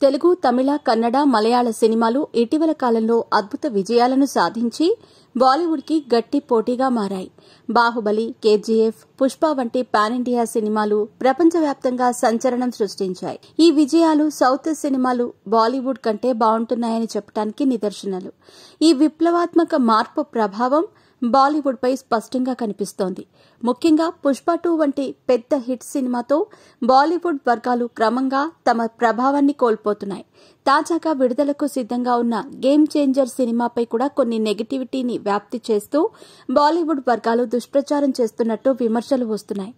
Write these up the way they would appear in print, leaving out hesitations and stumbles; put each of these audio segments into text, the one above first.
తెలుగు, తమిళ, కన్నడ, మలయాళ సినిమాలు ఇటీవల కాలంలో అద్భుత విజయాలను సాధించి బాలీవుడ్కి గట్టి పోటీగా మారాయి. బాహుబలి, కేజీఎఫ్, పుష్ప వంటి పాన్ ఇండియా సినిమాలు ప్రపంచవ్యాప్తంగా సంచలనం సృష్టించాయి. ఈ విజయాలు సౌత్ సినిమాలు బాలీవుడ్ కంటే బాగుంటున్నాయని చెప్పడానికి నిదర్శనాలు. ఈ విప్లవాత్మక మార్పు ప్రభావం బాలీవుడ్ పై స్పష్టంగా కనిపిస్తోంది. ముఖ్యంగా పుష్ప 2 వంటి పెద్ద హిట్ సినిమాతో బాలీవుడ్ వర్గాలు క్రమంగా తమ ప్రభావాన్ని కోల్పోతున్నాయి. తాజాగా విడుదలకు సిద్ధంగా ఉన్న గేమ్ చేంజర్ సినిమాపై కూడా కొన్ని నెగటివిటీని వ్యాప్తి చేస్తూ బాలీవుడ్ వర్గాలు దుష్ప్రచారం చేస్తున్నట్టు విమర్శలు వస్తున్నాయి.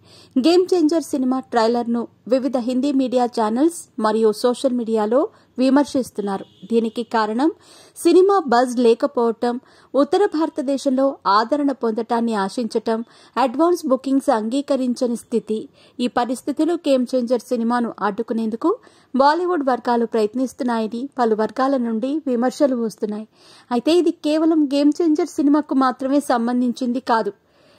గేమ్ చేంజర్ సినిమా ట్రైలర్ను వివిధ హిందీ మీడియా ఛానల్స్ మరియు సోషల్ మీడియాలో విమర్శిస్తున్నారు. దీనికి కారణం సినిమా బజ్ లేకపోవటం, ఉత్తర భారతదేశంలో ఆదరణ పొందటాన్ని ఆశించటం, అడ్వాన్స్ బుకింగ్స్ అంగీకరించని స్థితి. ఈ పరిస్థితులు గేమ్ చేంజర్ సినిమాను అడ్డుకునేందుకు బాలీవుడ్ వర్గాలు ప్రయత్నిస్తున్నాయని పలు వర్గాల నుండి విమర్శలు వస్తున్నాయి. అయితే ఇది కేవలం గేమ్ చేంజర్ సినిమాకు మాత్రమే సంబంధించింది కాదు.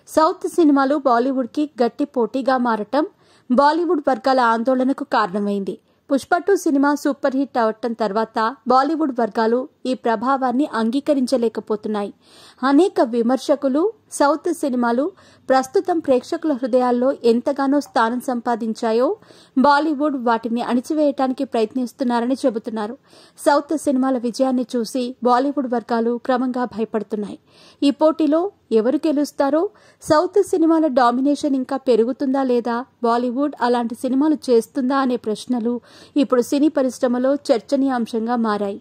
సౌత్ సినిమాలు బాలీవుడ్కి గట్టి పోటీగా మారటం బాలీవుడ్ వర్గాల ఆందోళనకు కారణమైంది. పుష్ప 2 సినిమా సూపర్ హిట్ అవటం తర్వాత బాలీవుడ్ వర్గాలు ఈ ప్రభావాన్ని అంగీకరించలేకపోతున్నాయి. అనేక విమర్శకులు సౌత్ సినిమాలు ప్రస్తుతం ప్రేక్షకుల హృదయాల్లో ఎంతగానో స్థానం సంపాదించాయో బాలీవుడ్ వాటిని అణిచివేయటానికి ప్రయత్నిస్తున్నారని చెబుతున్నారు. సౌత్ సినిమాల విజయాన్ని చూసి బాలీవుడ్ వర్గాలు క్రమంగా భయపడుతున్నాయి. ఈ పోటీలో ఎవరు గెలుస్తారో, సౌత్ సినిమాల డామినేషన్ ఇంకా పెరుగుతుందా లేదా, బాలీవుడ్ అలాంటి సినిమాలు చేస్తుందా అనే ప్రశ్నలు ఇప్పుడు సినీ పరిశ్రమలో చర్చనీయాంశంగా మారాయి.